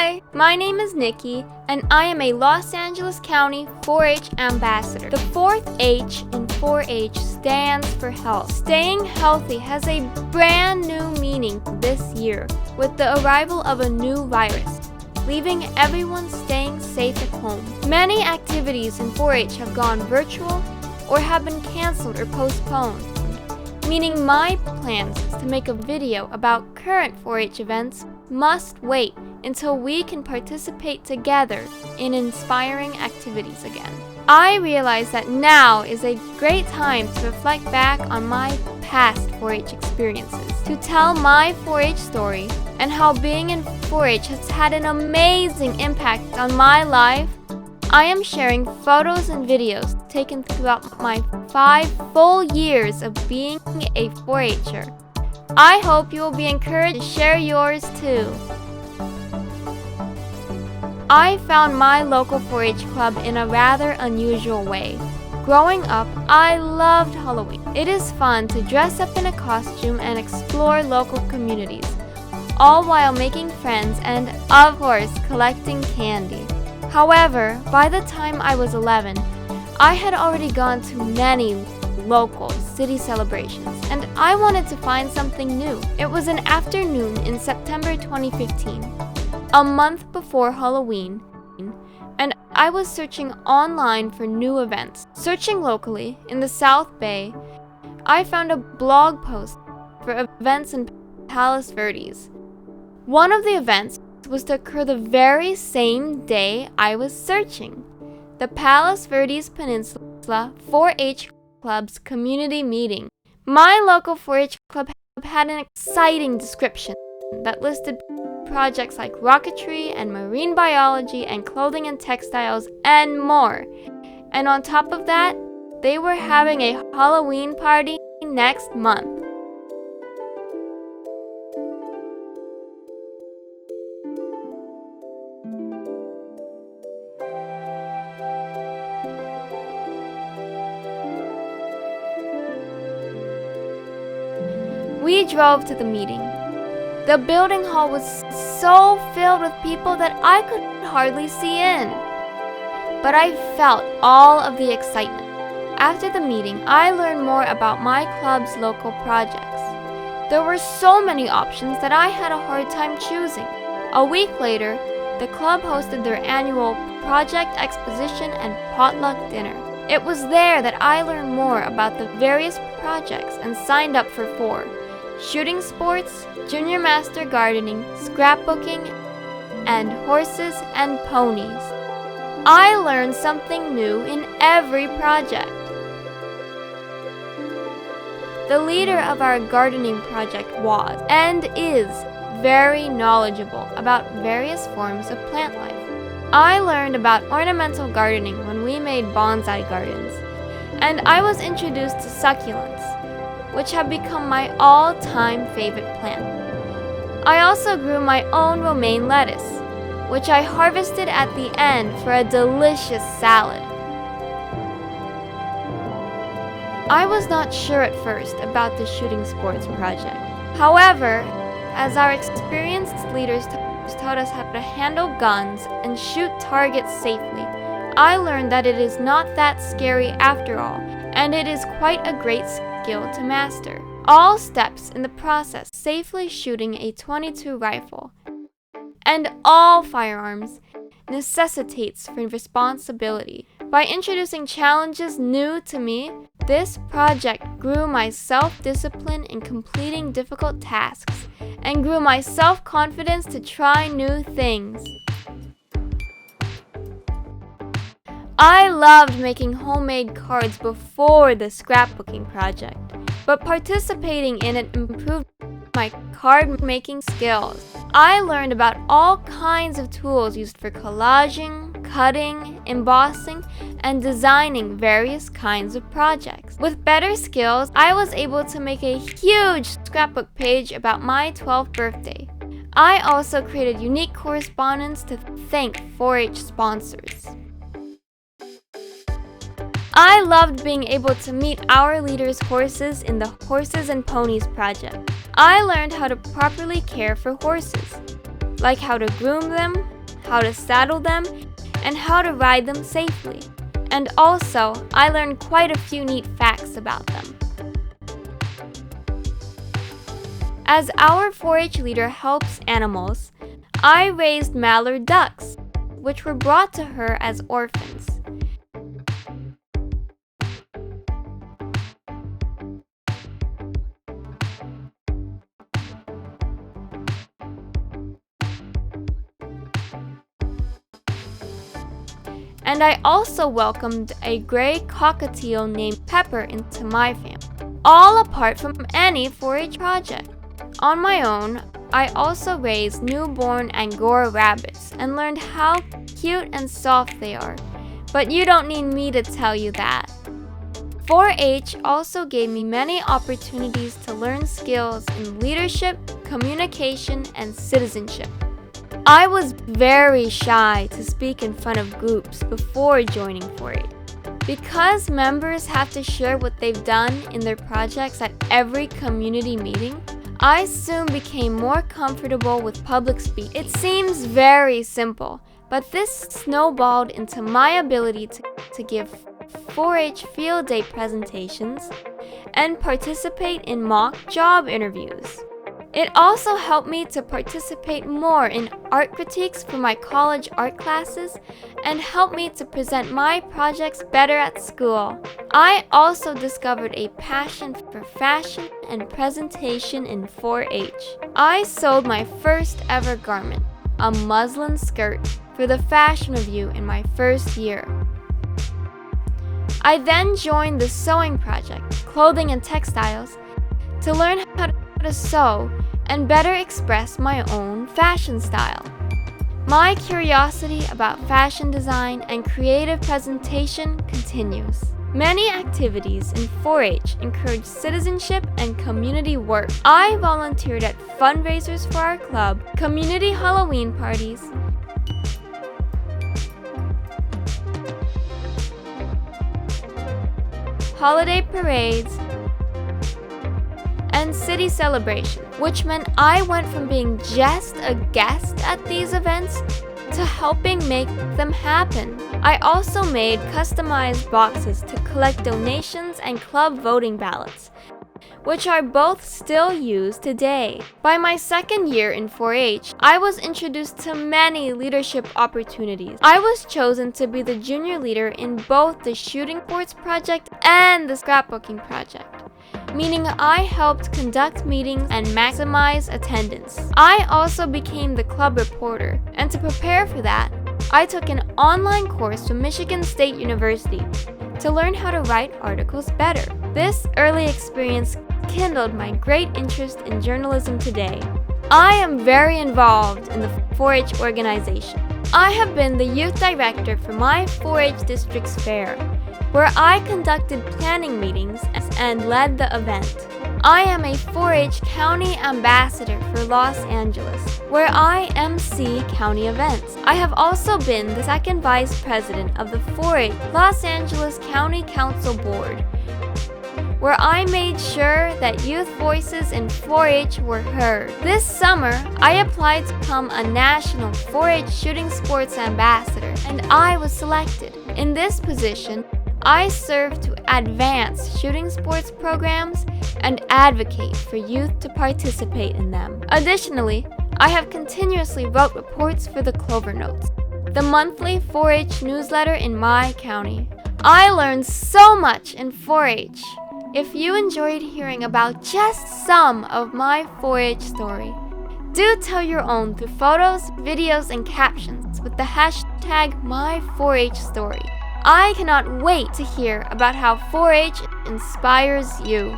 Hi, my name is Nikki, and I am a Los Angeles County 4-H ambassador. The fourth H in 4-H stands for health. Staying healthy has a brand new meaning this year with the arrival of a new virus, leaving everyone staying safe at home. Many activities in 4-H have gone virtual or have been canceled or postponed, meaning my plans to make a video about current 4-H events must wait until we can participate together in inspiring activities again. I realize that now is a great time to reflect back on my past 4-H experiences, to tell my 4-H story and how being in 4-H has had an amazing impact on my life. I am sharing photos and videos taken throughout my 5 full years of being a 4-H'er. I hope you will be encouraged to share yours too. I found my local 4-H club in a rather unusual way. Growing up, I loved Halloween. It is fun to dress up in a costume and explore local communities, all while making friends and, of course, collecting candy. However, by the time I was 11, I had already gone to many local city celebrations, and I wanted to find something new. It was an afternoon in September 2015, a month before Halloween, and I was searching online for new events. Searching locally in the South Bay, I found a blog post for events in Palos Verdes. One of the events was to occur the very same day I was searching, the Palos Verdes Peninsula 4-H Club's community meeting. My local 4-H club had an exciting description that listed projects like rocketry and marine biology and clothing and textiles and more. And on top of that, they were having a Halloween party next month. We drove to the meeting. The building hall was so filled with people that I could hardly see in. But I felt all of the excitement. After the meeting, I learned more about my club's local projects. There were so many options that I had a hard time choosing. A week later, the club hosted their annual project exposition and potluck dinner. It was there that I learned more about the various projects and signed up for 4. Shooting sports, junior master gardening, scrapbooking, and horses and ponies. I learned something new in every project. The leader of our gardening project was, and is, very knowledgeable about various forms of plant life. I learned about ornamental gardening when we made bonsai gardens, and I was introduced to succulents, which have become my all-time favorite plant. I also grew my own romaine lettuce, which I harvested at the end for a delicious salad. I was not sure at first about the shooting sports project. However, as our experienced leaders taught us how to handle guns and shoot targets safely, I learned that it is not that scary after all, and it is quite a great skill to master. All steps in the process safely shooting a .22 rifle and all firearms necessitates for responsibility. By introducing challenges new to me, this project grew my self-discipline in completing difficult tasks and grew my self-confidence to try new things. I loved making homemade cards before the scrapbooking project, but participating in it improved my card making skills. I learned about all kinds of tools used for collaging, cutting, embossing, and designing various kinds of projects. With better skills, I was able to make a huge scrapbook page about my 12th birthday. I also created unique correspondence to thank 4-H sponsors. I loved being able to meet our leaders' horses in the Horses and Ponies project. I learned how to properly care for horses, like how to groom them, how to saddle them, and how to ride them safely. And also, I learned quite a few neat facts about them. As our 4-H leader helps animals, I raised mallard ducks, which were brought to her as orphans. And I also welcomed a gray cockatiel named Pepper into my family, all apart from any 4-H project. On my own, I also raised newborn Angora rabbits and learned how cute and soft they are, but you don't need me to tell you that. 4-H also gave me many opportunities to learn skills in leadership, communication, and citizenship. I was very shy to speak in front of groups before joining 4-H. Because members have to share what they've done in their projects at every community meeting, I soon became more comfortable with public speaking. It seems very simple, but this snowballed into my ability to give 4-H field day presentations and participate in mock job interviews. It also helped me to participate more in art critiques for my college art classes and helped me to present my projects better at school. I also discovered a passion for fashion and presentation in 4-H. I sewed my first ever garment, a muslin skirt, for the Fashion Review in my first year. I then joined the sewing project, Clothing and Textiles, to learn how to sew and better express my own fashion style. My curiosity about fashion design and creative presentation continues. Many activities in 4-H encourage citizenship and community work. I volunteered at fundraisers for our club, community Halloween parties, holiday parades, and city celebration, which meant I went from being just a guest at these events to helping make them happen. I also made customized boxes to collect donations and club voting ballots, which are both still used today. By my second year in 4-H, I was introduced to many leadership opportunities. I was chosen to be the junior leader in both the shooting sports project and the scrapbooking project, meaning I helped conduct meetings and maximize attendance. I also became the club reporter, and to prepare for that, I took an online course from Michigan State University to learn how to write articles better. This early experience kindled my great interest in journalism today. I am very involved in the 4-H organization. I have been the youth director for my 4-H district's fair, where I conducted planning meetings and led the event. I am a 4-H county ambassador for Los Angeles, where I MC county events. I have also been the second vice president of the 4-H Los Angeles County Council Board, where I made sure that youth voices in 4-H were heard. This summer, I applied to become a national 4-H shooting sports ambassador, and I was selected. In this position, I serve to advance shooting sports programs and advocate for youth to participate in them. Additionally, I have continuously wrote reports for the Clover Notes, the monthly 4-H newsletter in my county. I learned so much in 4-H. If you enjoyed hearing about just some of my 4-H story, do tell your own through photos, videos, and captions with the hashtag #My4HStory. I cannot wait to hear about how 4-H inspires you.